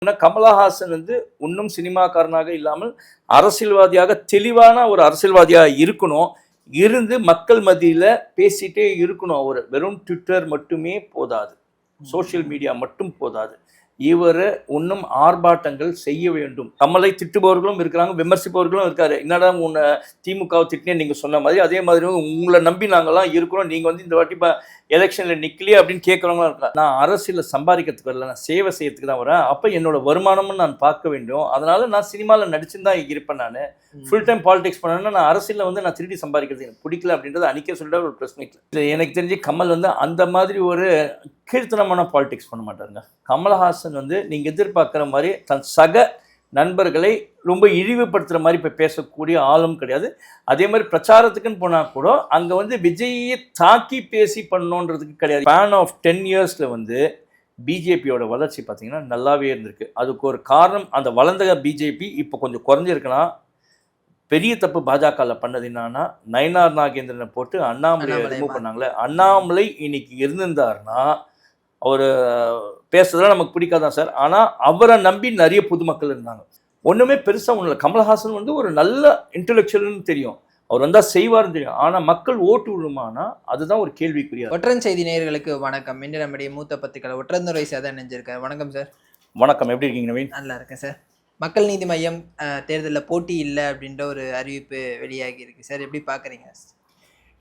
கமலஹாசன் இன்னும் சினிமாக்காரனாக இல்லாமல் அரசியல்வாதியாக தெளிவான ஒரு அரசியல்வாதியாக இருக்கணும். இருந்து மக்கள் மத்தியில் பேசிட்டே இருக்கணும். அவர் வெறும் ட்விட்டர் மட்டுமே போதாது, சோசியல் மீடியா மட்டும் போதாது. இவர் இன்னும் ஆர்ப்பாட்டங்கள் செய்ய வேண்டும். கமலை திட்டுபவர்களும் இருக்கிறாங்க, விமர்சிப்பவர்களும் இருக்காரு. என்னடா உன்னை திமுகவை திட்டினே நீங்கள் சொன்ன மாதிரி, அதே மாதிரி உங்களை நம்பி நாங்கள்லாம் இருக்கிறோம், நீங்கள் இந்த வாட்டி எலெக்ஷனில் நிற்கலையே அப்படின்னு கேட்குறவங்களும் இருக்காங்க. நான் அரசியலில் சம்பாதிக்கிறதுக்கு வரல, நான் சேவை செய்யறதுக்கு தான் வரேன். அப்போ என்னோட வருமானமும் நான் பார்க்க வேண்டும். அதனால நான் சினிமாவில் நடிச்சுன்னு தான் இருப்பேன். நான் ஃபுல் டைம் பாலிடிக்ஸ் பண்ணேன்னா நான் அரசியலில் நான் திருடி சம்பாதிக்கிறது எனக்கு பிடிக்கல அப்படின்றது அன்றைக்கே சொல்லிட்டு ஒரு ப்ரெஸ் மீட்டில். எனக்கு தெரிஞ்சு கமல் அந்த மாதிரி ஒரு கீழ்த்தனமான பாலிடிக்ஸ் பண்ண மாட்டாருங்க. கமலஹாசன் நீங்கள் எதிர்பார்க்குற மாதிரி தன் சக நண்பர்களை ரொம்ப இழிவுபடுத்துகிற மாதிரி இப்போ பேசக்கூடிய ஆளும் கிடையாது. அதே மாதிரி பிரச்சாரத்துக்குன்னு போனால் கூட அங்கே விஜயை தாக்கி பேசி பண்ணணுன்றதுக்கு கிடையாது. ஸ்பேன் ஆஃப் 10 இயர்ஸில் பிஜேபியோட வளர்ச்சி பார்த்திங்கன்னா நல்லாவே இருந்திருக்கு. அதுக்கு ஒரு காரணம், அந்த வளர்ந்த பிஜேபி இப்போ கொஞ்சம் குறைஞ்சிருக்கலாம். பெரிய தப்பு பாஜகவில் பண்ணது என்னன்னா, நயனார் நாகேந்திரனை போட்டு அண்ணாமலை ரிமூவ் பண்ணாங்களே. அண்ணாமலை இன்னைக்கு இருந்திருந்தாருன்னா அவர் பேசுறதுலாம் நமக்கு பிடிக்காதான் சார், ஆனால் அவரை நம்பி நிறைய பொதுமக்கள் இருந்தாங்க. ஒன்றுமே பெருசாக ஒன்றும் இல்லை. கமலஹாசன் ஒரு நல்ல இன்டெலெக்சுவல்னு தெரியும், அவர் வந்தால் செய்வார்னு தெரியும். ஆனால் மக்கள் ஓட்டு விழுமானா அதுதான் ஒரு கேள்விக்குரிய. ஒற்றன் செய்தி நேயர்களுக்கு வணக்கம். இன்று நம்முடைய மூத்த பத்திரிகையாளர் ஒற்றந்துரை சேதன் நினைஞ்சிருக்காரு. வணக்கம் சார். வணக்கம், எப்படி இருக்கீங்க நவீன்? நல்லா இருக்கேன் சார். மக்கள் நீதி மையம் தேர்தலில் போட்டி இல்லை அப்படின்ற ஒரு அறிவிப்பு வெளியாகி இருக்கு சார், எப்படி பார்க்குறீங்க?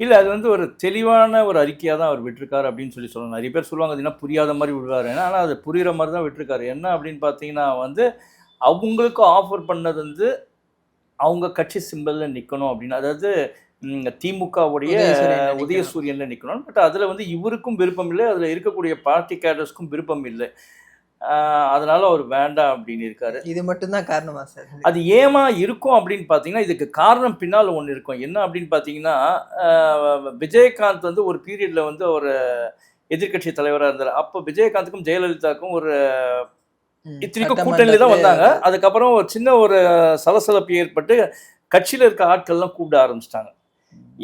இல்லை, அது ஒரு தெளிவான ஒரு அறிக்கையாக தான் அவர் விட்டுருக்காரு அப்படின்னு சொல்லலாம். நிறைய பேர் சொல்லுவாங்க அது என்ன புரியாத மாதிரி விடுவார், ஆனால் அது புரிகிற மாதிரி தான் விட்டுருக்காரு. என்ன அப்படின்னு பார்த்தீங்கன்னா அவங்களுக்கு ஆஃபர் பண்ணது அவங்க கட்சி சிம்பலில் நிற்கணும் அப்படின்னு, அதாவது திமுகவுடைய உதயசூரியனில் நிற்கணும். பட் அதில் இவருக்கும் விருப்பம் இல்லை, அதில் இருக்கக்கூடிய பார்ட்டி கேடர்ஸ்க்கும் விருப்பம் இல்லை. அதனால அவர் வேண்டாம் அப்படின்னு இருக்காரு. இது மட்டும்தான் காரணமா சார்? அது ஏமா இருக்கும் அப்படின்னு பார்த்தீங்கன்னா, இதுக்கு காரணம் பின்னால் ஒன்று இருக்கும். என்ன அப்படின்னு பார்த்தீங்கன்னா, விஜயகாந்த் ஒரு பீரியடில் ஒரு எதிர்கட்சி தலைவராக இருந்தார். அப்போ விஜயகாந்துக்கும் ஜெயலலிதாவுக்கும் ஒரு இத்தனைக்கும் கூட்டணியில் தான் வந்தாங்க. அதுக்கப்புறம் ஒரு சின்ன ஒரு சலசலப்பு ஏற்பட்டு கட்சியில் இருக்க ஆட்கள்லாம் கூப்பிட ஆரம்பிச்சிட்டாங்க.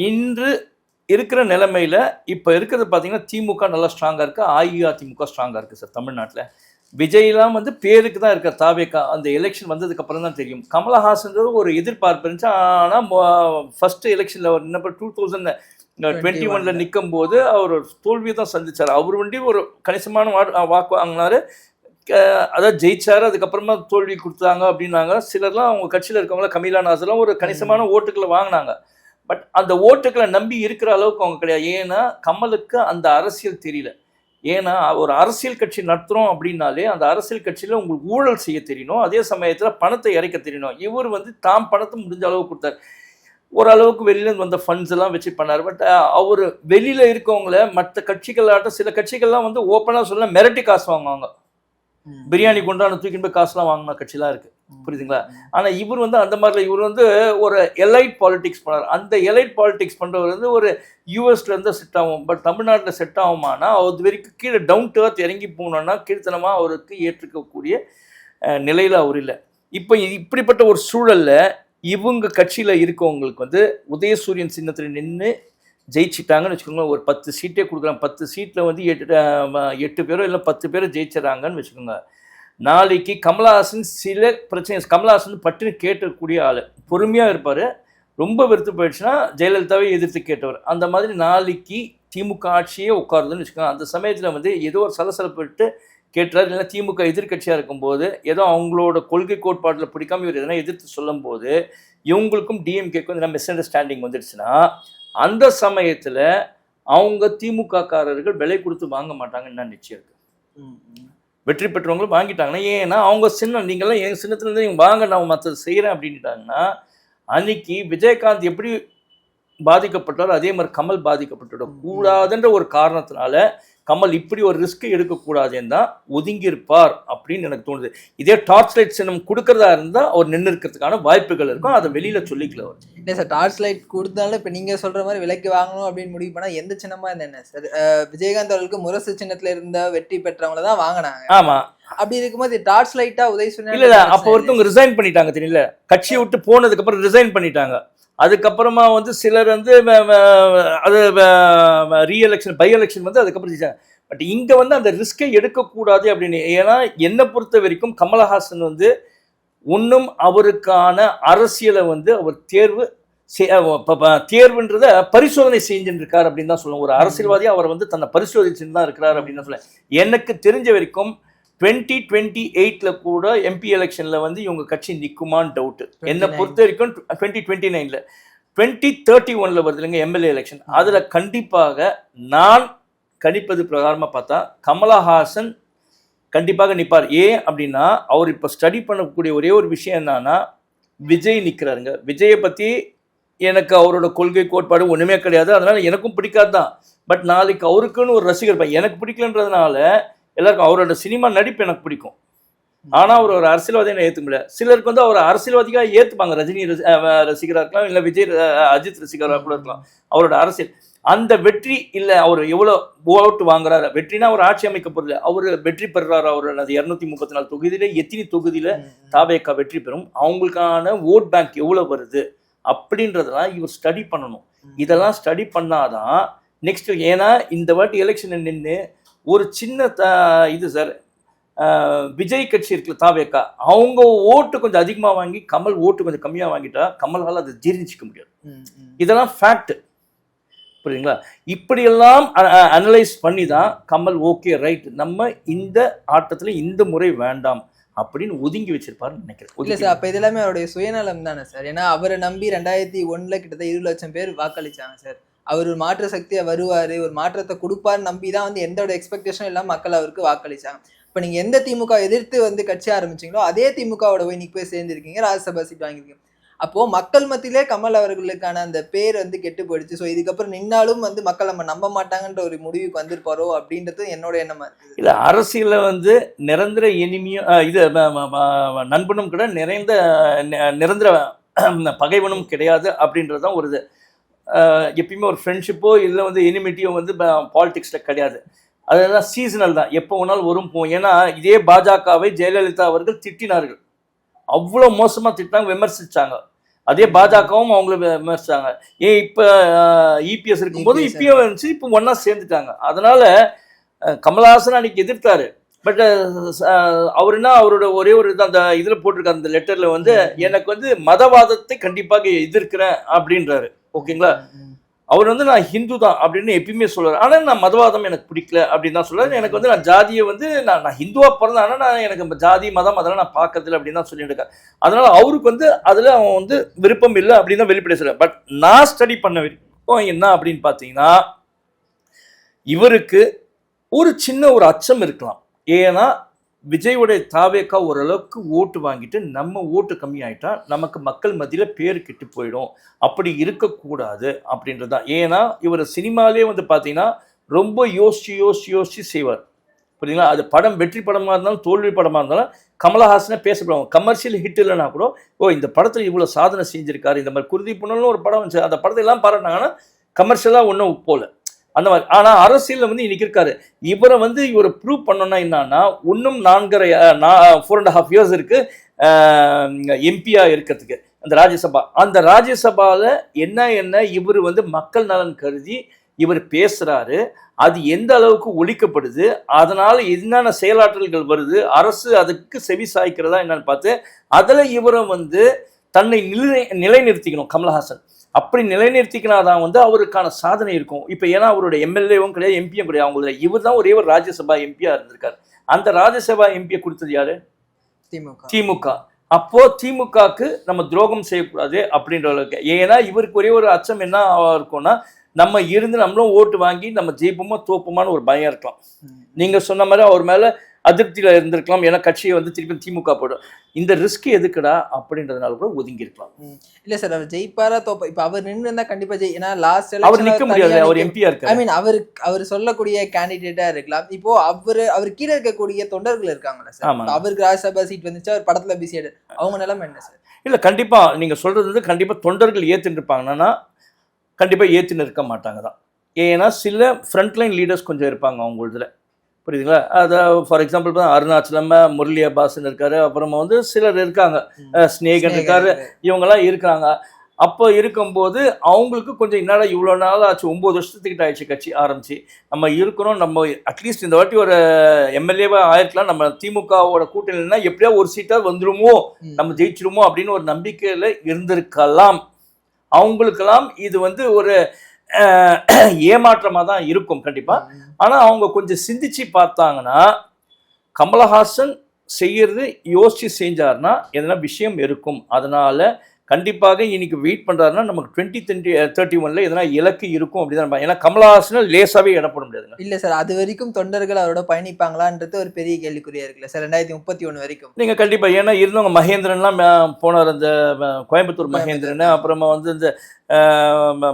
இன்று இருக்கிற நிலைமையில் இப்போ இருக்கிறது பார்த்தீங்கன்னா, திமுக நல்லா ஸ்ட்ராங்காக இருக்குது, அஇஅதிமுக ஸ்ட்ராங்காக இருக்குது சார் தமிழ்நாட்டில். விஜய்லாம் பேருக்கு தான் இருக்க தாவேக்கா. அந்த எலெக்ஷன் வந்ததுக்கப்புறம் தான் தெரியும். கமலஹாசன்றது ஒரு எதிர்பார்ப்பு இருந்துச்சு. ஆனால் ஃபஸ்ட்டு எலெக்ஷனில் ஒரு 2021 நிற்கும் போது அவர் ஒரு தோல்வியை தான் சந்திச்சார். அவர் ஒரு கணிசமான வாக்கு வாங்கினார், அதாவது ஜெயிச்சார். அதுக்கப்புறமா தோல்வி கொடுத்தாங்க அப்படின்னாங்க. சிலர்லாம் அவங்க கட்சியில் இருக்கவங்கள கமீலா நாசர்லாம் ஒரு கணிசமான ஓட்டுக்களை வாங்கினாங்க. பட் அந்த ஓட்டுக்களை நம்பி இருக்கிற அளவுக்கு அவங்க கிடையாது. ஏன்னா கமலுக்கு அந்த அரசியல் தெரியல. ஏன்னா ஒரு அரசியல் கட்சி நடத்துகிறோம் அப்படின்னாலே அந்த அரசியல் கட்சியில் உங்களுக்கு ஊழல் செய்ய தெரியணும், அதே சமயத்தில் பணத்தை இறைக்க தெரியணும். இவர் தாம் பணத்தை முடிஞ்ச அளவுக்கு கொடுத்தார். ஓரளவுக்கு வெளியிலேருந்து வந்த ஃபண்ட்ஸ் எல்லாம் வச்சு பண்ணார். பட் அவர் வெளியில் இருக்கவங்கள மற்ற கட்சிகளாட்டம் சில கட்சிகள்லாம் ஓப்பனாக சொல்ல மிரட்டி காசு வாங்குவாங்க. பிரியாணி கொண்டாந்து தூக்கிட்டு போய் காசுலாம் வாங்கின கட்சிலாம் இருக்குது, புரியுதுங்களா? ஆனால் இவர் அந்த மாதிரி இவர் ஒரு எலைட் பாலிடிக்ஸ் பண்ணார். அந்த எலைட் பாலிடிக்ஸ் பண்ணுறவர் ஒரு யூஎஸ்லேருந்து செட் ஆகும். பட் தமிழ்நாட்டில் செட் ஆகுமானா அது வரைக்கும் கீழே டவுன் டு எர்த் இறங்கி போகணுன்னா கீழ்த்தனமாக அவருக்கு ஏற்றுக்கக்கூடிய நிலையில் அவர் இல்லை. இப்போ இப்படிப்பட்ட ஒரு சூழலில் இவங்க கட்சியில் இருக்கவங்களுக்கு உதயசூரியன் சின்னத்தில் நின்று ஜெயிச்சிட்டாங்கன்னு வச்சுக்கோங்களேன். ஒரு 10 சீட்டே கொடுக்குறாங்க. 10 சீட்டில் 8 பேரோ இல்லை 10 பேரோ ஜெயிச்சிடறாங்கன்னு வச்சுக்கோங்க. நாளைக்கு கமலஹாசன் சில பிரச்சனை, கமலஹாசன் பட்டுன்னு கேட்கக்கூடிய ஆள், பொறுமையாக இருப்பார். ரொம்ப வெறுத்து போயிடுச்சுன்னா ஜெயலலிதாவே எதிர்த்து கேட்டவர். அந்த மாதிரி நாளைக்கு திமுக ஆட்சியே உட்காருதுன்னு வச்சுக்கோங்க. அந்த சமயத்தில் ஏதோ ஒரு சலசலப்பட்டு கேட்டுறாரு. இல்லைன்னா திமுக எதிர்கட்சியாக இருக்கும்போது ஏதோ அவங்களோட கொள்கை கோட்பாட்டில் பிடிக்காம இவர் எதனா எதிர்த்து சொல்லும் போது இவங்களுக்கும் டிஎம்கேக்கும் மிஸ் அண்டர்ஸ்டாண்டிங் வந்துடுச்சுன்னா அந்த சமயத்தில் அவங்க திமுக காரர்கள் விலை கொடுத்து வாங்க மாட்டாங்கன்னு நான் நிச்சயம் இருக்கு. வெற்றி பெற்றவங்களும் வாங்கிட்டாங்கன்னா, ஏன்னா அவங்க சின்னம், நீங்கள்லாம் என் சின்னத்துலேருந்து நீங்கள் வாங்க, நான் மற்றது செய்கிறேன் அப்படின்ட்டாங்கன்னா, அன்னைக்கு விஜயகாந்த் எப்படி பாதிக்கப்பட்டாரோ அதே மாதிரி கமல் பாதிக்கப்பட்டுவிட கூடாதுன்ற ஒரு காரணத்தினால கமல் இப்படி ஒரு ரிஸ்க் எடுக்கக்கூடாதுன்னு தான் ஒதுங்கியிருப்பார் அப்படின்னு எனக்கு தோணுது. இதே டார்ச் லைட் சின்னம் கொடுக்கறதா இருந்தால் அவர் நின்று இருக்கிறதுக்கான வாய்ப்புகள் இருக்கும். அதை வெளியில் சொல்லிக்கல அவர். இல்லை சார், டார்ச் லைட் கொடுத்தாலும் இப்போ நீங்கள் சொல்கிற மாதிரி விலைக்கு வாங்கணும் அப்படின்னு முடிவு பண்ணால் எந்த சின்னமாக இருந்தால் என்ன சார்? விஜயகாந்த் அவர்களுக்கு முரசு சின்னத்தில் இருந்த வெற்றி பெற்றவங்கள தான் வாங்கினாங்க. ஆமாம், அப்படி இருக்கும்போது டார்ச் லைட்டாக உதயசூரியன் இல்லை, அப்போ ஒருத்தவங்க ரிசைன் பண்ணிட்டாங்க தெரியல, கட்சியை விட்டு போனதுக்கப்புறம் ரிசைன் பண்ணிட்டாங்க. அதுக்கப்புறமா சிலர் அது ரீஎலெக்ஷன் பை எலெக்ஷன் அதுக்கப்புறம் பட் இங்க வந்து அந்த ரிஸ்கை எடுக்கக்கூடாது அப்படின்னு. ஏன்னா என்னை பொறுத்த வரைக்கும் கமலஹாசன் வந்து இன்னும் அவருக்கான அரசியலை வந்து அவர் தேர்வுன்றத பரிசோதனை செஞ்சுட்டு இருக்காரு அப்படின்னு தான் சொல்லுவோம். ஒரு அரசியல்வாதியா அவர் வந்து தன்னை பரிசோதிச்சுட்டு தான் இருக்கிறார் அப்படின்னு தான் சொல்லுவேன். எனக்கு தெரிஞ்ச வரைக்கும் 2028 கூட எம்பி எலெக்ஷன்ல வந்து இவங்க கட்சி நிக்குமான்னு டவுட். என்னை பொறுத்த வரைக்கும் 2029 2031 வருது இல்லைங்க எம்எல்ஏ எலெக்ஷன். அதுல கண்டிப்பாக நான் கணிப்பது பிரகாரமா பார்த்தா கமலஹாசன் கண்டிப்பாக நிற்பார். ஏன் அப்படின்னா அவர் இப்போ ஸ்டடி பண்ணக்கூடிய ஒரே ஒரு விஷயம் என்னன்னா விஜய் நிற்கிறாருங்க. விஜயை பற்றி எனக்கு அவரோட கொள்கை கோட்பாடு ஒன்றுமே கிடையாது, அதனால எனக்கும் பிடிக்காது தான். பட் நாளைக்கு அவருக்குன்னு ஒரு ரசிகர் எனக்கு பிடிக்கலன்றதுனால எல்லாருக்கும் அவரோட சினிமா நடிப்பு எனக்கு பிடிக்கும், ஆனால் அவர் ஒரு அரசியல்வாதியை ஏற்றுக்க முடியாது. சிலருக்கு வந்து அவர் அரசியல்வாதியாக ஏற்றுப்பாங்க, ரஜினி ரசிகராக இருக்கலாம், இல்லை விஜய் அஜித் ரசிகராக கூட இருக்கலாம். அவரோட அரசியல் அந்த வெற்றி இல்லை, அவர் எவ்வளோ ஓட்டு வாங்குறாரு, வெற்றினா அவர் ஆட்சி அமைக்க போறதில்லை, அவர் வெற்றி பெறுறாரு. அவர் அது 234 தொகுதியில எத்தனை தொகுதியில தாவேகா வெற்றி பெறும், அவங்களுக்கான ஓட் பேங்க் எவ்வளோ வருது அப்படின்றதெல்லாம் இவர் ஸ்டடி பண்ணணும். இதெல்லாம் ஸ்டடி பண்ணாதான் நெக்ஸ்ட். ஏன்னா இந்த வாட்டி எலெக்ஷன் நின்று ஒரு சின்ன இது சார், விஜய் கட்சி இருக்குல்ல தாவேகா, அவங்க ஓட்டு கொஞ்சம் அதிகமாக வாங்கி கமல் ஓட்டு கொஞ்சம் கம்மியாக வாங்கிட்டா கமல்ஹால் அதை ஜீர்ணிச்சிக்க முடியாது. இதெல்லாம் ஃபேக்ட், புரியுங்களா? இப்படியெல்லாம் அனலைஸ் பண்ணி தான் கமல் ஓகே ரைட் நம்ம இந்த ஆட்டத்தில் இந்த முறை வேண்டாம் அப்படின்னு ஒதுங்கி வச்சிருப்பாருன்னு நினைக்கிறேன். இல்லை சார், அப்போ இதெல்லாமே அவருடைய சுயநலம் தானே சார்? ஏன்னா அவரை நம்பி 2001 கிட்டத்தட்ட 20 லட்சம் பேர் வாக்களிச்சாங்க சார். அவர் ஒரு மாற்று சக்தியா வருவார், ஒரு மாற்றத்தை கொடுப்பாருன்னு நம்பி தான் வந்து எந்தோட எக்ஸ்பெக்டேஷன் எல்லாம் மக்கள் அவருக்கு வாக்களிச்சாங்க. இப்போ நீங்கள் எந்த திமுக எதிர்த்து வந்து கட்சி ஆரம்பிச்சிங்களோ அதே திமுகவோட போய் இன்னைக்கு போய் சேர்ந்துருக்கீங்க, ராஜ்யசபா சீட் வாங்கியிருக்கீங்க. அப்போ மக்கள் மத்தியிலே கமல் அவர்களுக்கான அந்த பேர் வந்து கெட்டு போயிடுச்சு. ஸோ இதுக்கப்புறம் நின்னாலும் வந்து மக்கள் நம்ம நம்ப மாட்டாங்கன்ற ஒரு முடிவுக்கு வந்துருப்பாரோ அப்படின்றது என்னோட எண்ணமா இருக்குது. இல்லை, அரசியல வந்து நிரந்தர இனிமையும் இது நண்பனும் கூட நிரந்தர பகைவனும் கிடையாது அப்படின்றதான் ஒரு இது. எப்பயுமே ஒரு ஃப்ரெண்ட்ஷிப்போ இல்லை வந்து எனிமிட்டியோ வந்து பாலிடிக்ஸில் கிடையாது. அதெல்லாம் சீசனல் தான், எப்போ வேணாலும் வரும் போகும். ஏன்னா இதே பாஜகவை ஜெயலலிதா அவர்கள் திட்டினார்கள், அவ்வளோ மோசமாக திட்டாங்க, விமர்சிச்சாங்க. அதே பாஜகவும் அவங்கள விமர்சிச்சாங்க. ஏன் இப்போ இபிஎஸ் இருக்கும்போது இப்பயும் இருந்துச்சு, இப்போ ஒன்றா சேர்ந்துட்டாங்க. அதனால கமலஹாசன் அன்னைக்கு எதிர்த்தாரு. பட் அவருன்னா அவரோட ஒரே ஒரு இது அந்த இதில் போட்டிருக்காரு, அந்த லெட்டரில் வந்து எனக்கு வந்து மதவாதத்தை கண்டிப்பாக எதிர்க்கிறேன் அப்படின்றாரு. ஓகேங்களா? அவர் வந்து நான் ஹிந்து தான் அப்படின்னு எப்பயுமே சொல்றாரு, ஆனால் நான் மதவாதம் எனக்கு பிடிக்கல அப்படின்னு தான் சொல்றாரு. எனக்கு வந்து நான் ஜாதியை வந்து நான் ஹிந்துவா பிறந்தேன், ஆனால் நான் எனக்கு ஜாதி மதம் அதெல்லாம் நான் பார்க்கறதில்ல அப்படின்னு தான் சொல்லிட்டு இருக்கேன். அதனால அவருக்கு வந்து அதில் அவன் வந்து விருப்பம் இல்லை அப்படின்னு தான் வெளிப்படைய சொல்ல. பட் நான் ஸ்டடி பண்ண விருப்பம் என்ன அப்படின்னு பார்த்தீங்கன்னா, இவருக்கு ஒரு சின்ன ஒரு அச்சம் இருக்கலாம். ஏன்னா விஜயோடைய தாவேக்கா ஓரளவுக்கு ஓட்டு வாங்கிட்டு நம்ம ஓட்டு கம்மியாயிட்டா நமக்கு மக்கள் மத்தியில் பேர் கெட்டு போயிடும், அப்படி இருக்கக்கூடாது அப்படின்றது தான். ஏன்னா இவர் சினிமாலே வந்து பார்த்தீங்கன்னா ரொம்ப யோசிச்சு செய்வார், புரியுதுங்களா? அது படம் வெற்றி படமாக இருந்தாலும் தோல்வி படமாக இருந்தாலும் கமலஹாசனை பேசப்படுவாங்க. கமர்ஷியல் ஹிட் இல்லைன்னா கூட இந்த படத்தில் இவ்வளோ சாதனை செஞ்சிருக்காரு, இந்த மாதிரி குருதி புனல்னு ஒரு படம் வந்துச்சு, அந்த படத்தை எல்லாம் பாராட்டினாங்கன்னா கமர்ஷியலாக ஒன்றும் போல அந்த மாதிரி. ஆனால் அரசியலில் வந்து இன்னைக்கு இருக்காரு. இவரை வந்து இவரை ப்ரூவ் பண்ணோன்னா என்னன்னா, இன்னும் 4.5 இயர்ஸ் இருக்கு எம்பியா இருக்கிறதுக்கு அந்த ராஜ்யசபாவில் என்ன இவர் வந்து மக்கள் நலன் கருதி இவர் பேசுறாரு, அது எந்த அளவுக்கு ஒழிக்கப்படுது, அதனால என்னென்ன செயலாற்றல்கள் வருது, அரசு அதுக்கு செவி சாய்க்கிறதா என்னன்னு பார்த்து அதில் இவரை வந்து தன்னை நிலைநிறுத்திக்கணும் கமலஹாசன். அப்படி நிலைநிறுத்திக்கினாதான் வந்து அவருக்கான சாதனை இருக்கும். இப்போ ஏன்னா அவருடைய எம்எல்ஏவும் கிடையாது, எம்பியும் கிடையாது, அவங்கள இவர் தான் ஒரே ஒரு ராஜ்யசபா எம்பியா இருந்திருக்காரு. அந்த ராஜ்யசபா எம்பியை கொடுத்தது யாரு? திமுக. அப்போ திமுகக்கு நம்ம துரோகம் செய்யக்கூடாது அப்படின்ற அளவுக்கு. ஏன்னா இவருக்கு ஒரே ஒரு அச்சம் என்ன இருக்கும்னா, நம்ம இருந்து நம்மளும் ஓட்டு வாங்கி நம்ம ஜெயிப்போமா தோப்போமான்னு ஒரு பயம் இருக்கலாம். நீங்க சொன்ன மாதிரி அவர் மேல அதிருப்தியில இருந்திருக்கலாம், ஏன்னா கட்சியை வந்து திருப்பி திமுக போடும், இந்த ரிஸ்க் எதுக்குடா அப்படின்றதுனால கூட ஒதுங்கி இருக்கலாம். இல்ல சார், அவர் ஜெயிப்பாரா தோப்பா? இப்ப அவர் நின்று இருந்தா கண்டிப்பா ஏன்னா லாஸ்ட் அவர் நிக்க முடியாது, அவர் எம்பியா இருக்காரு. ஐ மீன் அவர் சொல்லக்கூடிய கேண்டிடேட்டா இருக்கலாம். இப்போ அவர் கீழே இருக்கக்கூடிய தொண்டர்கள் இருக்காங்கல்ல சார், அவருக்கு ராஜ்யசபா சீட் வந்துச்சு, அவர் படத்துல பிஸி ஆயிடு, அவங்க நிலைமை என்ன சார்? இல்ல கண்டிப்பா நீங்க சொல்றது வந்து கண்டிப்பா தொண்டர்கள் ஏத்துட்டு இருப்பாங்கன்னா கண்டிப்பா ஏத்துன்னு இருக்க மாட்டாங்க தான். ஏன்னா சில ஃப்ரண்ட்லைன் லீடர்ஸ் கொஞ்சம் இருப்பாங்க அவங்களதுல, புரியுதுங்களா? அதை ஃபார் எக்ஸாம்பிள் தான் அருணாச்சலம், முரளி அப்பாஸ்ன்னு இருக்காரு, அப்புறமா வந்து சிலர் இருக்காங்க, ஸ்னேகன் இருக்காரு, இவங்கெல்லாம் இருக்கிறாங்க. அப்போ இருக்கும்போது அவங்களுக்கு கொஞ்சம் என்னடா இவ்வளோ நாள் ஆச்சு, 9 வருஷத்துக்கிட்ட ஆயிடுச்சு கட்சி ஆரம்பிச்சு, நம்ம இருக்கிறோம், நம்ம அட்லீஸ்ட் இந்த வாட்டி ஒரு எம்எல்ஏவா ஆயிருக்கலாம், நம்ம திமுகவோட கூட்டணினா எப்படியா ஒரு சீட்டா வந்துருமோ, நம்ம ஜெயிச்சிருமோ அப்படின்னு ஒரு நம்பிக்கையில இருந்திருக்கலாம். அவங்களுக்கெல்லாம் இது வந்து ஒரு ஏமாற்றமா தான் இருக்கும் கண்டிப்பா. ஆனா அவங்க கொஞ்சம் சிந்திச்சு பார்த்தாங்கன்னா, கமலஹாசன் செய்யறது யோசிச்சு செஞ்சாருன்னா எதனா விஷயம் இருக்கும். அதனால கண்டிப்பாக இன்னைக்கு வெயிட் பண்றாருன்னா நமக்கு 2031ல எதனா இலக்கு இருக்கும் அப்படிதான். ஏன்னா கமலஹாசனை லேசாவே இடப்பட முடியாது. இல்ல சார், அது வரைக்கும் தொண்டர்கள் அவரோட பயணிப்பாங்களான்றது ஒரு பெரிய கேள்விக்குறியா இருக்குல்ல சார் 2031 வரைக்கும். நீங்க கண்டிப்பா, ஏன்னா இருந்தவங்க மகேந்திரன்லாம் போனார், அந்த கோயம்புத்தூர் மகேந்திரன், அப்புறமா வந்து இந்த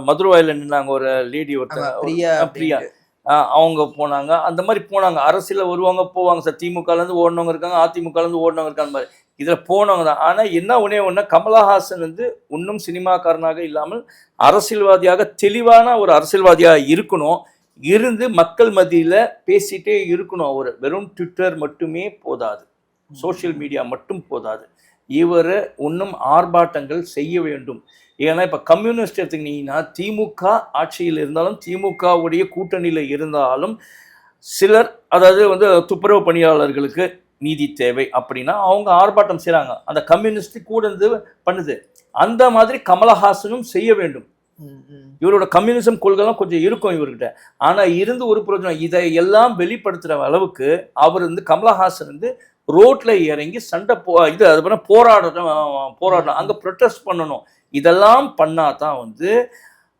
மதுரவாயில நின்னாங்க ஒரு லேடி, ஒருத்தர் பிரியா, அவங்க போனாங்க. அந்த மாதிரி போனாங்க. அரசியல வருவாங்க போவாங்க சார். திமுகலேருந்து ஓடினவங்க இருக்காங்க, அதிமுகலேருந்து ஓடினவங்க இருக்காங்க. மாதிரி இதில் போனவங்க தான். ஆனால் என்ன ஒன்று கமலஹாசன் வந்து இன்னும் சினிமாக்காரனாக இல்லாமல் அரசியல்வாதியாக, தெளிவான ஒரு அரசியல்வாதியாக இருக்கணும். இருந்து மக்கள் மத்தியில் பேசிகிட்டே இருக்கணும். அவர் வெறும் ட்விட்டர் மட்டுமே போதாது, சோஷியல் மீடியா மட்டும் போதாது. இவர் இன்னும் ஆர்ப்பாட்டங்கள் செய்ய வேண்டும். ஏன்னா இப்போ கம்யூனிஸ்ட் எடுத்துக்கிட்டீங்கன்னா, திமுக ஆட்சியில் இருந்தாலும் திமுகவுடைய கூட்டணியில் இருந்தாலும் சிலர், அதாவது வந்து துப்புரவு பணியாளர்களுக்கு நீதி தேவை அப்படின்னா அவங்க ஆர்ப்பாட்டம் செய்கிறாங்க. அந்த கம்யூனிஸ்ட் கூட இருந்து பண்ணுது. அந்த மாதிரி கமலஹாசனும் செய்ய வேண்டும். இவரோட கம்யூனிசம் கொள்கைலாம் கொஞ்சம் இருக்கும் இவர்கிட்ட. ஆனால் இருந்து ஒரு பிரயோஜனம், இதை எல்லாம் வெளிப்படுத்துகிற அளவுக்கு அவர் வந்து கமலஹாசன் வந்து ரோட்டில் இறங்கி சண்டை இது அதுக்கப்புறம் போராடணும், அங்கே ப்ரொட்டஸ்ட் பண்ணணும். இதெல்லாம் பண்ணால் தான் வந்து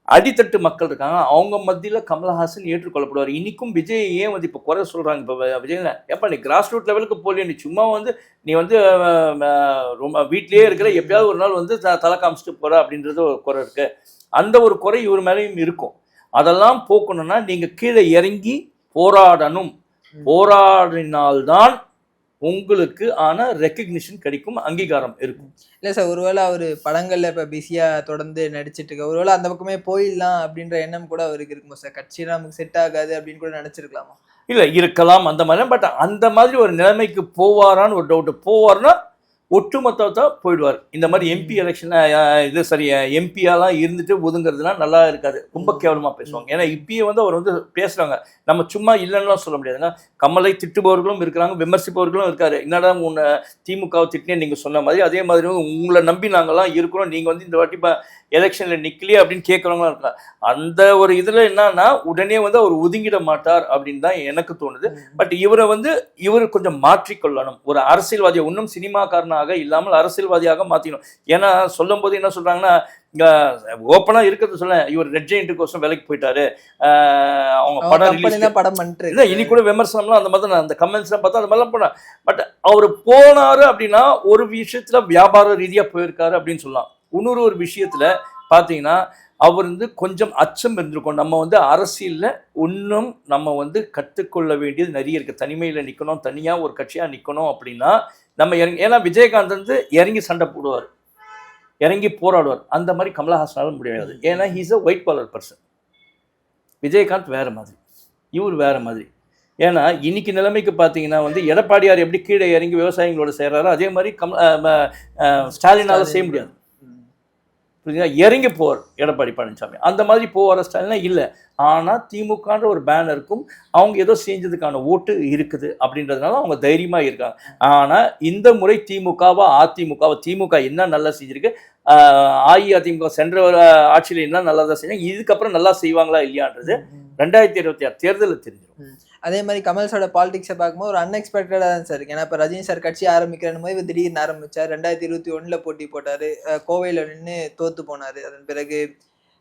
அடித்தட்டு மக்கள் இருக்காங்க, அவங்க மத்தியில் கமலஹாசன் ஏற்றுக்கொள்ளப்படுவார். இன்னைக்கும் விஜய் ஏன் வந்து இப்போ குறை சொல்கிறாங்க? இப்போ விஜய் ஏப்பா நீ கிராஸ் ரூட் லெவலுக்கு போலியா, நீ சும்மா வந்து நீ வந்து ரொம்ப வீட்லேயே இருக்கிற, எப்பயாவது ஒரு நாள் வந்து தலை காமிச்சிட்டு போகிற அப்படின்றது ஒரு குறை இருக்குது. அந்த ஒரு குறை இவர் மேலேயும் இருக்கும். அதெல்லாம் போக்கணும்னா நீங்கள் கீழே இறங்கி போராடணும். போராடினால்தான் உங்களுக்கு ரெக்கக்னிஷன் கிடைக்கும், அங்கீகாரம் இருக்கும். இல்லை சார், ஒருவேளை அவர் படங்கள்ல இப்போ பிஸியாக தொடர்ந்து நடிச்சிட்டு இருக்க, ஒருவேளை அந்த பக்கமே போயிடலாம் அப்படின்ற எண்ணம் கூட அவருக்கு இருக்குமோ சார்? கட்சியெல்லாம் நமக்கு செட் ஆகாது அப்படின்னு கூட நினச்சிருக்கலாமா? இல்லை, இருக்கலாம் அந்த மாதிரி. பட் அந்த மாதிரி ஒரு நிலைமைக்கு போவாரான்னு ஒரு டவுட்டு. போவார்னா ஒட்டுமொத்தத்தை போயிடுவார். இந்த மாதிரி எம்பி எலெக்ஷன் இது சரி, எம்பியாலாம் இருந்துட்டு ஒதுங்கிறதுலாம் நல்லா இருக்காது, ரொம்ப கேவலமாக பேசுவாங்க. ஏன்னா இப்பயே வந்து அவர் வந்து பேசுகிறாங்க, நம்ம சும்மா இல்லைன்னுலாம் சொல்ல முடியாதுன்னா. கமலை திட்டுபவர்களும் இருக்கிறாங்க, விமர்சிப்பவர்களும் இருக்காரு. என்னடா உன்னை திமுகவை திட்டினே நீங்கள் சொன்ன மாதிரி, அதே மாதிரி உங்களை நம்பி நாங்கள்லாம் இருக்கிறோம், நீங்கள் வந்து இந்த வாட்டி எலெக்ஷனில் நிற்கலையே அப்படின்னு கேட்குறவங்களாம் இருக்கலாம். அந்த ஒரு இதில் என்னன்னா உடனே வந்து அவர் ஒதுங்கிட மாட்டார் அப்படின்னு தான் எனக்கு தோணுது. பட் இவர் கொஞ்சம் மாற்றிக்கொள்ளணும். ஒரு அரசியல்வாதியை இன்னும் சினிமாக்காரனாக இல்லாமல் அரசியல்வாதியாக மாற்றிக்கணும். ஏன்னா சொல்லும் போது என்ன சொல்கிறாங்கன்னா, ஓப்பனாக இருக்கிறது சொல்ல, இவர் ரெட் ஜெயிண்ட்டுக்கோசம் வேலைக்கு போயிட்டாரு, அவங்க படம் பண்ணிட்டு இல்லை. இனி கூட விமர்சனம்லாம் அந்த மாதிரி தான், அந்த கமெண்ட்ஸ்லாம் பார்த்தா அந்த மாதிரிலாம் போனா. பட் அவர் போனாரு அப்படின்னா ஒரு விஷயத்தில் வியாபார ரீதியாக போயிருக்காரு அப்படின்னு சொல்லலாம். இன்னொரு ஒரு விஷயத்தில் பார்த்தீங்கன்னா அவர் வந்து கொஞ்சம் அச்சம் இருந்திருக்கும். நம்ம வந்து அரசியலில் இன்னும் நம்ம வந்து கற்றுக்கொள்ள வேண்டியது நிறைய இருக்குது. தனிமையில் நிற்கணும், தனியாக ஒரு கட்சியாக நிற்கணும் அப்படின்னா நம்ம இறங்கி. ஏன்னா விஜயகாந்த் வந்து இறங்கி சண்டை போடுவார், இறங்கி போராடுவார். அந்த மாதிரி கமலஹாசனால முடியாது. ஏன்னா he's a white collar person. Vijayakanth வேறு மாதிரி, இவர் வேறு மாதிரி. ஏன்னா இன்னைக்கு நிலைமைக்கு பார்த்தீங்கன்னா வந்து எடப்பாடியார் எப்படி கீழே இறங்கி விவசாயிகளோட செய்கிறாரோ அதே மாதிரி ஸ்டாலினால் செய்ய முடியாது. புரியுதா? இறங்கி போவார் எடப்பாடி பழனிசாமி. அந்த மாதிரி போகிற ஸ்டைல்னா இல்லை. ஆனால் திமுகன்ற ஒரு பேனருக்கும் அவங்க ஏதோ செஞ்சதுக்கான ஓட்டு இருக்குது அப்படின்றதுனால அவங்க தைரியமாக இருக்காங்க. ஆனால் இந்த முறை திமுக என்ன நல்லா செஞ்சுருக்கு, அஇஅதிமுக சென்ற ஆட்சியில் என்ன நல்லா தான் செஞ்சாங்க, இதுக்கப்புறம் நல்லா செய்வாங்களா இல்லையான்றது 2026 தேர்தலில் தெரிஞ்சிடும். அதே மாதிரி கமல் சாரோட பாலிடிக்ஸை பார்க்கும்போது ஒரு அன்எக்ஸ்பெக்டடாக தான் சார் இருக்கு. ஏன்னா இப்போ ரஜினி சார் கட்சி ஆரம்பிக்கிறன்னு போது திடீர்னு ஆரம்பித்தார், 2021 போட்டி போட்டார், கோவையில் நின்று தோற்று போனார். அதன் பிறகு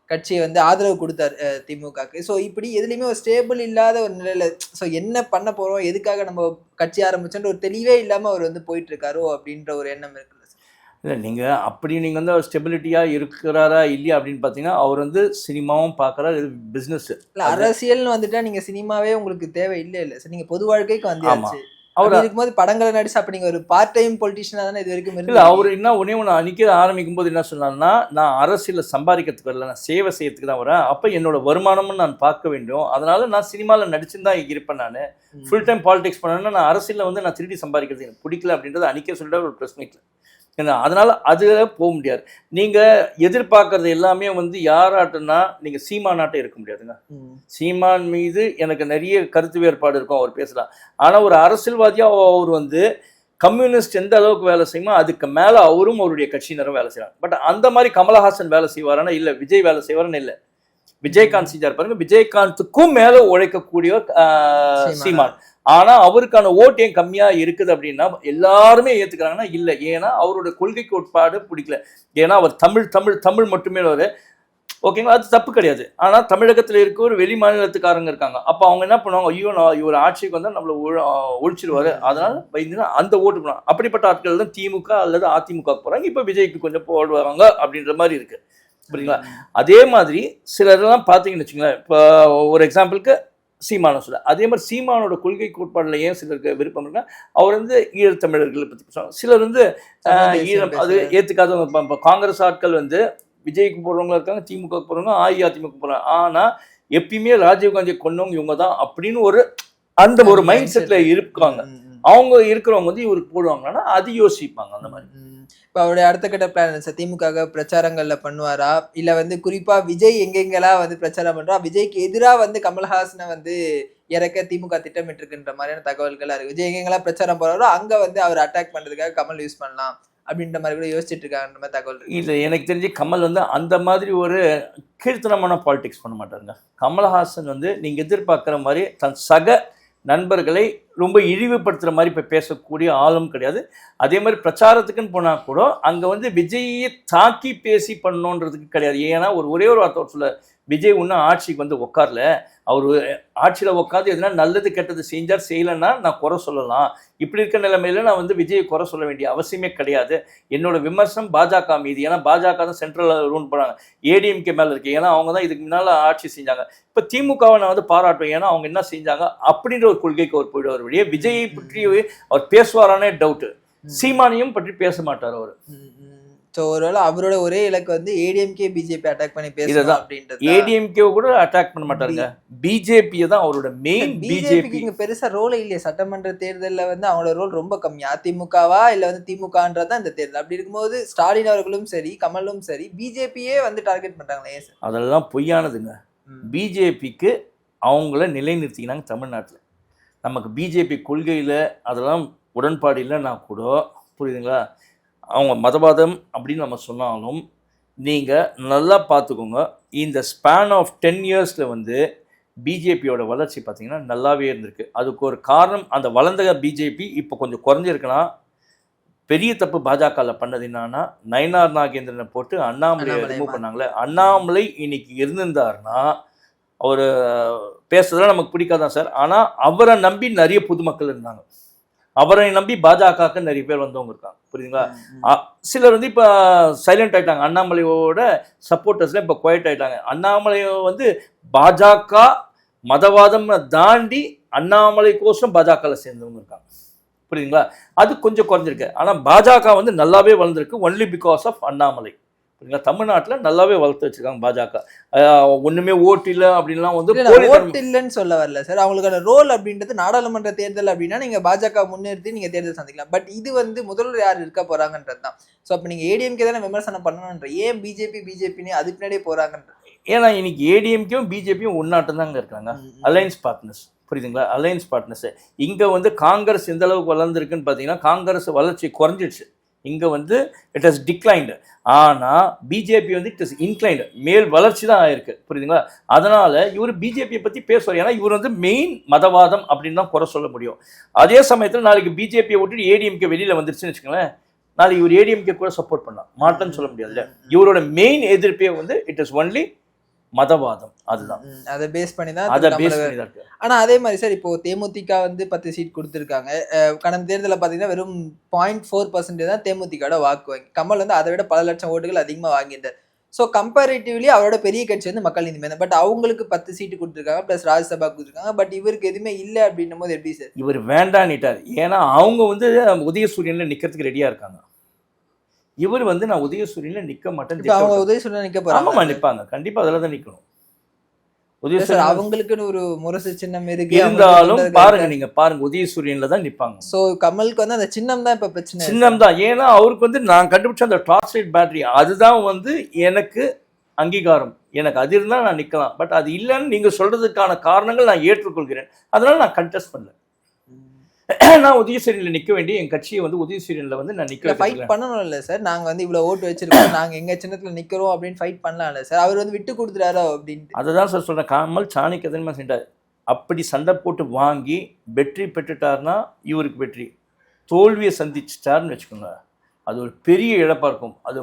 கட்சியை வந்து ஆதரவு கொடுத்தார் திமுகக்கு. ஸோ இப்படி எதுலேயுமே ஒரு ஸ்டேபிள் இல்லாத ஒரு நிலையில், ஸோ என்ன பண்ண போகிறோம், எதுக்காக நம்ம கட்சி ஆரம்பிச்சோன்ற ஒரு தெளிவே இல்லாமல் அவர் வந்து போயிட்டுருக்காரோ அப்படின்ற ஒரு எண்ணம் இருக்குல்ல சார்? இல்லை, நீங்கள் அப்படி நீங்கள் வந்து அவர் ஸ்டெபிலிட்டியாக இருக்கிறாரா இல்லையா அப்படின்னு பார்த்தீங்கன்னா, அவர் வந்து சினிமாவும் பார்க்குறாரு, இது பிஸ்னஸ். இல்லை, அரசியல்னு வந்துட்டா நீங்கள் சினிமாவே உங்களுக்கு தேவை இல்லை சார், நீங்கள் பொது வாழ்க்கைக்கு வந்தாச்சு. அவர் இருக்கும்போது படங்களை நடிச்சு அப்ப நீங்க ஒரு பார்ட் டைம் பொலிட்டிஷியனா தானே இது வரைக்கும் இல்லை. அவர் என்ன ஒன்றே ஒன்று அன்றைக்கி ஆரம்பிக்கும் போது என்ன சொன்னார்னா, நான் அரசியலில் சம்பாதிக்கிறதுக்கு வரல, நான் சேவை செய்யறதுக்கு தான் வரேன். அப்போ என்னோட வருமானமும் நான் பார்க்க வேண்டும், அதனால நான் சினிமாவில் நடிச்சுன்னு தான் இருப்பேன். நான் ஃபுல் டைம் பாலிடிக்ஸ் பண்ணேன்னா நான் அரசியலில் வந்து நான் திருடி சம்பாதிக்கிறது எனக்கு பிடிக்கல அப்படின்றது அன்றைக்கே சொல்லிட்டு ஒரு ப்ரெஸ் மீட்டில் ஏன்னா அதனால அதுல போக முடியாது. நீங்க எதிர்பார்க்கறது எல்லாமே வந்து யாராட்டம்னா நீங்க சீமானாட்டம் இருக்க முடியாதுங்க. சீமான் மீது எனக்கு நிறைய கருத்து வேறுபாடு இருக்கும், அவர் பேசலாம். ஆனா ஒரு அரசியல்வாதியா அவர் வந்து கம்யூனிஸ்ட் எந்த அளவுக்கு வேலை செய்யுமோ அதுக்கு மேல அவரும் அவருடைய கட்சியினரும் வேலை செய்வாங்க. பட் அந்த மாதிரி கமலஹாசன் வேலை செய்வாரானா இல்ல, விஜய் வேலை செய்வாரான்னு இல்ல. விஜயகாந்த் செஞ்சார் பாருங்க, விஜயகாந்துக்கும் மேல உழைக்கக்கூடியவர் சீமான். ஆனா அவருக்கான ஓட்டு ஏன் கம்மியா இருக்குது அப்படின்னா எல்லாருமே ஏத்துக்கிறாங்கன்னா இல்ல, ஏன்னா அவரோட கொள்கை கோட்பாடு பிடிக்கல. ஏன்னா அவர் தமிழ் தமிழ் தமிழ் மட்டுமே வரு, ஓகேங்களா, அது தப்பு கிடையாது. ஆனா தமிழகத்துல இருக்க ஒரு வெளி மாநிலத்துக்காரங்க இருக்காங்க, அப்ப அவங்க என்ன பண்ணுவாங்க, ஐயோ நான் இவர் ஆட்சிக்கு வந்தா நம்மள ஒழிச்சிருவாரு, அதனால பயந்துன்னா அந்த ஓட்டு பண்ணுவாங்க. அப்படிப்பட்ட ஆட்கள் தான் திமுக அல்லது அதிமுக போறாங்க. இப்ப விஜய்க்கு கொஞ்சம் போடுவாங்க அப்படின்ற மாதிரி இருக்கு, புரியுங்களா? அதே மாதிரி சிலர்லாம் பார்த்தீங்கன்னு வச்சுங்களேன், இப்போ ஒரு எக்ஸாம்பிளுக்கு சீமானை சொல்ல, அதே மாதிரி சீமானோட கொள்கை கோட்பாடுல ஏன் சிலருக்கு விருப்பம் இருக்குன்னா அவர் வந்து ஈழத்தமிழர்களை பற்றி பேசுவாங்க. சிலர் வந்து ஈழம் அது ஏற்றுக்காதவங்க. இப்போ காங்கிரஸ் ஆட்கள் வந்து விஜய்க்கு போடுறவங்க இருக்காங்க, திமுக போடுறவங்க, அஇஅதிமுக போடுறாங்க. ஆனால் எப்பயுமே ராஜீவ்காந்தியை கொண்டவங்க இவங்க தான் அப்படின்னு ஒரு அந்த ஒரு மைண்ட் செட்ல இருக்காங்க. அவங்க இருக்கிறவங்க வந்து இவருக்கு போடுவாங்கன்னா அது யோசிப்பாங்க அந்த மாதிரி. இப்போ அவருடைய அடுத்த கட்ட பிளான் சார், திமுக பிரச்சாரங்கள்ல பண்ணுவாரா, இல்ல வந்து குறிப்பா விஜய் எங்கெங்கெல்லாம் வந்து பிரச்சாரம் பண்றா, விஜய்க்கு எதிராக வந்து கமல்ஹாசனை வந்து இறக்க திமுக திட்டமிட்டு இருக்குன்ற மாதிரியான தகவல்கள் இருக்கு. விஜய் எங்கெங்கெல்லாம் பிரச்சாரம் போறாரோ அங்க வந்து அவர் அட்டாக் பண்றதுக்காக கமல் யூஸ் பண்ணலாம் அப்படின்ற மாதிரி கூட யோசிச்சுட்டு இருக்காங்க மாதிரி தகவல் இருக்கு. இல்லை, எனக்கு தெரிஞ்சு கமல் வந்து அந்த மாதிரி ஒரு கீழ்த்தனமான பாலிடிக்ஸ் பண்ண மாட்டாருங்க. கமல்ஹாசன் வந்து நீங்க எதிர்பார்க்குற மாதிரி தன் சக நண்பர்களை ரொம்ப இழிவுபடுத்துகிற மாதிரி இப்போ பேசக்கூடிய ஆளும் கிடையாது. அதே மாதிரி பிரச்சாரத்துக்குன்னு போனால் கூட அங்கே வந்து விஜயை தாக்கி பேசி பண்ணணுன்றதுக்கு கிடையாது. ஏன்னா ஒரே ஒரு வார்த்தை சொல்ல, விஜய் இன்னும் ஆட்சிக்கு வந்து உட்காரல, அவர் ஆட்சியில் உட்காந்து எதுனா நல்லது கெட்டது செஞ்சார், செய்யலைன்னா நான் குறை சொல்லலாம். இப்படி இருக்க நிலைமையில நான் வந்து விஜயை குறை சொல்ல வேண்டிய அவசியமே கிடையாது. என்னோட விமர்சனம் பாஜக மீது, ஏன்னா பாஜக தான் சென்ட்ரல் ரூல் போகிறாங்க, ஏடிஎம்கே மேலே இருக்கு, ஏன்னா அவங்க தான் இதுக்கு முன்னால் ஆட்சி செஞ்சாங்க. இப்போ திமுகவை நான் வந்து பாராட்டுவேன், ஏன்னா அவங்க என்ன செஞ்சாங்க அப்படின்ற ஒரு கொள்கைக்கு அவர் போயிடுவார். வழியே விஜயை பற்றி அவர் பேசுவாரானே டவுட்டு. சீமானியும் பற்றி பேச மாட்டார் அவர். ஸோ ஒருவேளை அவரோட ஒரே இலக்கு வந்து ஏடிஎம்கே பிஜேபி அட்டாக் பண்ணி பேசலாம் அப்படின்றது. ஏடிஎம்கே கூட அட்டாக் பண்ண மாட்டாருங்க, பிஜேபியை தான் அவரோட மெயின். பிஜேபி இங்க பெருசா ரோல் இல்லையே, சட்டமன்ற தேர்தலில் வந்து அவங்களோட ரோல் ரொம்ப கம்மி. அதிமுகவா இல்ல வந்து திமுகன்றதான் இந்த தேர்தல். அப்படி இருக்கும்போது ஸ்டாலின் அவர்களும் சரி கமலும் சரி பிஜேபியே வந்து டார்கெட் பண்றாங்களே சார். அதெல்லாம் பொய்யானதுங்க. பிஜேபிக்கு அவங்கள நிலைநிறுத்தினாங்க தமிழ்நாட்டில். நமக்கு பிஜேபி கொள்கையில் அதெல்லாம் உடன்பாடு இல்லைன்னா கூட, புரியுதுங்களா, அவங்க மதவாதம் அப்படின்னு நம்ம சொன்னாலும் நீங்கள் நல்லா பார்த்துக்கோங்க, இந்த ஸ்பேன் ஆஃப் 10 இயர்ஸில் வந்து பிஜேபியோட வளர்ச்சி பார்த்திங்கன்னா நல்லாவே இருந்திருக்கு. அதுக்கு ஒரு காரணம், அந்த வளர்ந்த பிஜேபி இப்போ கொஞ்சம் குறைஞ்சிருக்குன்னா பெரிய தப்பு பாஜகவில் பண்ணது என்னன்னா, நயனார் நாகேந்திரனை போட்டு அண்ணாமலையை ரிமூவ் பண்ணாங்களே. அண்ணாமலை இன்னைக்கு இருந்திருந்தாருன்னா அவர் பேசுறதுலாம் நமக்கு பிடிக்காதான் சார், ஆனால் அவரை நம்பி நிறைய பொதுமக்கள் இருந்தாங்க, அவரை நம்பி பாஜகவுக்கு நிறைய பேர் வந்தவங்க இருக்காங்க, புரியுதுங்களா? சிலர் வந்து இப்போ சைலண்ட் ஆகிட்டாங்க, அண்ணாமலையோட சப்போர்ட்டர்ஸ்ல இப்போ குவைட் ஆகிட்டாங்க. அண்ணாமலையை வந்து பாஜக மதவாதம் தாண்டி அண்ணாமலைக்கோசம் பாஜகவில் சேர்ந்தவங்க இருக்காங்க, புரியுதுங்களா? அது கொஞ்சம் குறைஞ்சிருக்கு. ஆனால் பாஜக வந்து நல்லாவே வளர்ந்துருக்கு, ஒன்லி பிகாஸ் ஆஃப் அண்ணாமலை. தமிழ்நாட்டில் நல்லாவே வளர்த்து வச்சிருக்காங்க பாஜக. ஒண்ணுமே ஓட்டு இல்லை அப்படின்லாம் வந்து ஓட்டு இல்லைன்னு சொல்ல வரல சார். அவங்களுக்கான ரோல் அப்படின்றது நாடாளுமன்ற தேர்தல் அப்படின்னா நீங்க பாஜக முன்னிறுத்தி நீங்க தேர்தல் சந்திக்கலாம். பட் இது வந்து முதல்வர் யார் இருக்க போறாங்கன்றது தான். ஸோ அப்போ நீங்க ஏடிஎம்கே தானே விமர்சனம் பண்ணணுன்ற, ஏன் பிஜேபின்னு அதுக்கு முன்னாடியே போறாங்கன்ற? ஏன்னா இன்னைக்கு ஏடிஎம்கேயும் பிஜேபியும் ஒன்னாட்டம் தாங்க இருக்காங்க, அலையன்ஸ் பார்ட்னர்ஸ், புரியுதுங்களா? Alliance partners. இங்கே வந்து காங்கிரஸ் எந்த அளவுக்கு வளர்ந்துருக்குன்னு பார்த்தீங்கன்னா காங்கிரஸ் வளர்ச்சி குறைஞ்சிடுச்சு, இங்கே வந்து இட் ஹஸ் டிக்ளைன்டு. ஆனால் பிஜேபி வந்து இட் இஸ் இன்க்ளைன்டு, மேல் வளர்ச்சி தான் ஆயிருக்கு, புரியுதுங்களா? அதனால் இவர் பிஜேபியை பற்றி பேசுவார், ஏன்னா இவர் வந்து மெயின் மதவாதம் அப்படின்னு தான் குறை சொல்ல முடியும். அதே சமயத்தில் நாளைக்கு பிஜேபியை விட்டுட்டு ஏடிஎம்கே வெளியில் வந்துருச்சுன்னு வச்சுக்கோங்களேன், நாளைக்கு இவர் ஏடிஎம்கே கூட சப்போர்ட் பண்ணலாம், மாட்டேன்னு சொல்ல முடியாதுல்ல. இவரோட மெயின் எதிர்ப்பே வந்து இட் இஸ் ஒன்லி மதவாதம், அதுதான். அதை பேஸ் பண்ணி தான். ஆனா அதே மாதிரி சார் இப்போ தேமுதிக வந்து 10 சீட் கொடுத்துருக்காங்க. கடந்த தேர்தலில் பார்த்தீங்கன்னா வெறும் 0.4% தான் தேமுதிகோட வாக்கு வாங்கி, கமல் வந்து அதை விட பல லட்சம் ஓட்டுகள் அதிகமாக வாங்கியிருந்தார். ஸோ கம்பேரிட்டிவ்லி அவரோட பெரிய கட்சி வந்து மக்கள் நீதி மையம், பட் அவங்களுக்கு 10 சீட்டு கொடுத்துருக்காங்க, ப்ளஸ் ராஜ்யசபா கொடுத்துருக்காங்க. பட் இவருக்கு எதுவுமே இல்லை அப்படின்னும் போது எப்படி சார்? இவர் வேண்டான்னுட்டார், ஏன்னா அவங்க வந்து உதயசூரியனில் நிற்கிறதுக்கு ரெடியாக இருக்காங்க. இவர் வந்து நான் உதயசூரியனில் நிற்க மாட்டேன், அவங்க உதயசூரியன் நிற்க போறாங்க. ஆமாம் நிற்பாங்க, கண்டிப்பாக அதில் தான் நிற்கணும். உதயசூரியன் அவங்களுக்குன்னு ஒரு முரசு சின்னம் இருக்கு. இருந்தாலும் பாருங்க, நீங்க பாருங்க, உதயசூரியன்ல தான் நிப்பாங்க. சோ கமலுக்கு வந்து அந்த சின்னம் தான் இப்ப பிரச்சனை. சின்னம் தான். ஏன்னா அவருக்கு வந்து நான் கண்டுபிடிச்ச அந்த டார்ச் லைட் பேட்டரி அதுதான் வந்து எனக்கு அங்கீகாரம். எனக்கு அது இருந்தா நான் நிக்கலாம். பட் அது இல்லைன்னு நீங்க சொல்றதுக்கான காரணங்கள் நான் ஏற்றுக்கொள்கிறேன். அதனால நான் கண்டெஸ்ட் பண்ணல. நான் உதயசூரியன்ல நிக்க வேண்டிய என் கட்சியை வந்து உதயசூரியன்ல வந்து நான் நிக்க ஃபைட் பண்ணணும் இல்ல சார். நாங்க வந்து இவ்வளவு ஓட்டு வச்சிருக்கோம், நாங்க எங்க சின்னத்துல நிக்கிறோம் அப்படின்னு ஃபைட் பண்ணலாம்ல சார். அவர் வந்து விட்டு கொடுத்துறாரோ அப்படின்னு. அதுதான் சார் சொல்றேன். கமல் சாணிக்கதன்மா செஞ்சார். அப்படி சண்டை போட்டு வாங்கி வெற்றி பெற்றுட்டார்னா இவருக்கு வெற்றி. தோல்வியை சந்திச்சிட்டாருன்னு வச்சுக்கோங்க, அது ஒரு பெரிய இழப்பா இருக்கும். அது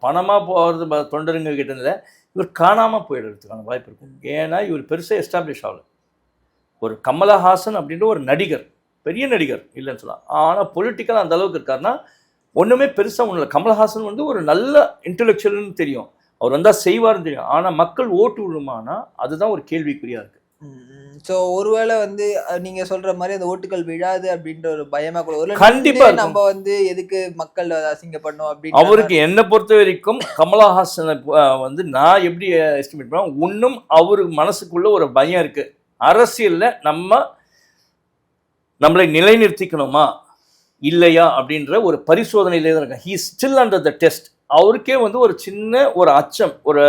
பணமா போகிறது தொண்டருங்க கிட்ட இல்லை, இவர் காணாம போயிடுறதுக்கான வாய்ப்பு இருக்கும். ஏன்னா இவர் பெருசாக எஸ்டாப்ளிஷ் ஆகல. ஒரு கமலஹாசன் அப்படின்ற ஒரு நடிகர், பெரிய நடிகர் இல்லைன்னு சொல்லலாம். ஆனால் பொலிட்டிக்கலாக அந்த அளவுக்கு இருக்காருன்னா ஒன்றுமே பெருசாக ஒன்றும் இல்லை. கமலஹாசன் வந்து ஒரு நல்ல இன்டெலெக்சுவல்னு தெரியும், அவர் வந்தால் செய்வார்னு தெரியும். ஆனால் மக்கள் ஓட்டு விழுமானா அதுதான் ஒரு கேள்விக்குறியாக இருக்குது. ஸோ ஒருவேளை வந்து நீங்க சொல்ற மாதிரி அந்த ஓட்டுகள் விழாது அப்படின்ற ஒரு பயமா கூட ஒரு கண்டிப்பா நம்ம வந்து எதுக்கு மக்கள் அசிங்கப்படணும் அப்படின்னு. அவருக்கு என்னை பொறுத்த வரைக்கும் கமலஹாசனை வந்து நான் எப்படி எஸ்டிமேட் பண்ண, இன்னும் அவரு மனசுக்குள்ள ஒரு பயம் இருக்கு. அரசியல்ல நம்மளை நிலைநிறுத்திக்கணுமா இல்லையா அப்படின்ற ஒரு பரிசோதனையிலே தான் இருக்கு. He still under the test. அவருக்கே வந்து ஒரு சின்ன ஒரு அச்சம், ஒரு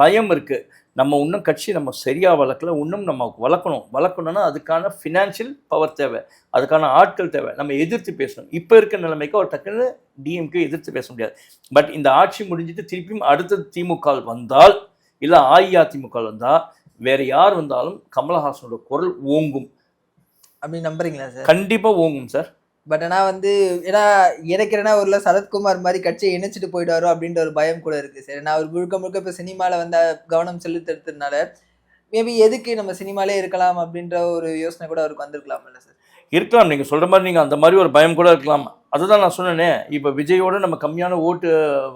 பயம் இருக்கு. நம்ம இன்னும் கட்சி நம்ம சரியா வளர்க்கல, இன்னும் நம்ம வளர்க்கணும்னா அதுக்கான ஃபினான்ஷியல் பவர் தேவை, அதுக்கான ஆட்கள் தேவை. நம்ம எதிர்த்து பேசணும். இப்போ இருக்க நிலைமைக்கு ஒரு டக்குன்னு டிஎம்கே எதிர்த்து பேச முடியாது. பட் இந்த ஆட்சி முடிஞ்சிட்டு திருப்பியும் அடுத்தது திமுக வந்தால், இல்லை அஇஅதிமுக வந்தால், வேற யார் வந்தாலும் கமலஹாசனோட குரல் ஓங்கும் அப்படி நம்புறீங்களா சார்? கண்டிப்பா ஓங்கும் சார். பட் ஆனால் வந்து ஏன்னா எனக்கு என்ன ஒரு சரத்குமார் மாதிரி கட்சியை இணைச்சிட்டு போயிடுவாரோ அப்படின்ற ஒரு பயம் கூட இருக்கு சார். நான் அவர் முழுக்க முழுக்க இப்போ சினிமாவில் வந்து கவனம் செலுத்துறதுனால மேபி எதுக்கு நம்ம சினிமாலே இருக்கலாம் அப்படின்ற ஒரு யோசனை கூட அவருக்கு வந்திருக்கலாம்ல சார்? இருக்கலாம், நீங்கள் சொல்கிற மாதிரி நீங்கள் அந்த மாதிரி ஒரு பயம் கூட இருக்கலாம். அதுதான் நான் சொன்னேனே, இப்போ விஜயோட நம்ம கம்மியான ஓட்டு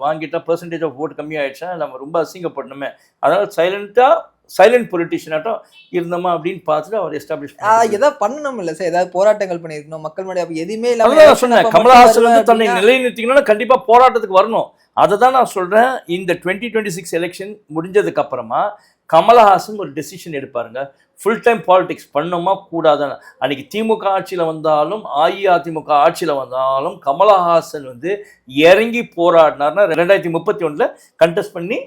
வாங்கிட்டா, பெர்சன்டேஜ் ஆஃப் ஓட்டு கம்மியாயிடுச்சா நம்ம ரொம்ப அசிங்கப்படணுமே, அதனால் சைலண்ட் பொலிட்டிஷியனாட்டம் இருந்தோமா அப்படின்னு பார்த்துட்டு அவர் எஸ்டாப்ளிஷ் ஏதாவது பண்ணணும் இல்லை சார்? ஏதாவது போராட்டங்கள் பண்ணியிருக்கணும் மக்கள் முன்னாடி. அப்போ எதுவுமே இல்லாமல் சொன்னேன், கமலஹாசன் வந்து தன்னை நிலைநிறுத்திக்கணும்னா கண்டிப்பாக போராட்டத்துக்கு வரணும். அதை தான் நான் சொல்கிறேன். இந்த 2026 எலெக்ஷன் முடிஞ்சதுக்கு அப்புறமா கமலஹாசன் ஒரு டெசிஷன் எடுப்பாருங்க. ஃபுல் டைம் பாலிடிக்ஸ் பண்ணுமா கூடாதுன்னு. அன்னைக்கு திமுக ஆட்சியில் வந்தாலும் அஇஅதிமுக ஆட்சியில் வந்தாலும் கமலஹாசன் வந்து இறங்கி போராடினார்னா 2031 கண்டெஸ்ட் பண்ணி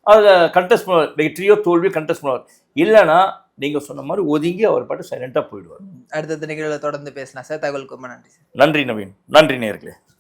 அதை கண்டெஸ்ட் பண்ணுவார். வெற்றியோ தோல்வியோ கண்டெஸ்ட் பண்ணுவார். இல்லைன்னா நீங்கள் சொன்ன மாதிரி ஒதுங்கி அவர் பாட்டு சைலண்டாக போயிடுவார். அடுத்த நிகழ்வில் தொடர்ந்து பேசலாம் சார். தகவலுக்கு ரொம்ப நன்றி சார். நன்றி நவீன். நன்றி நேயர்களே.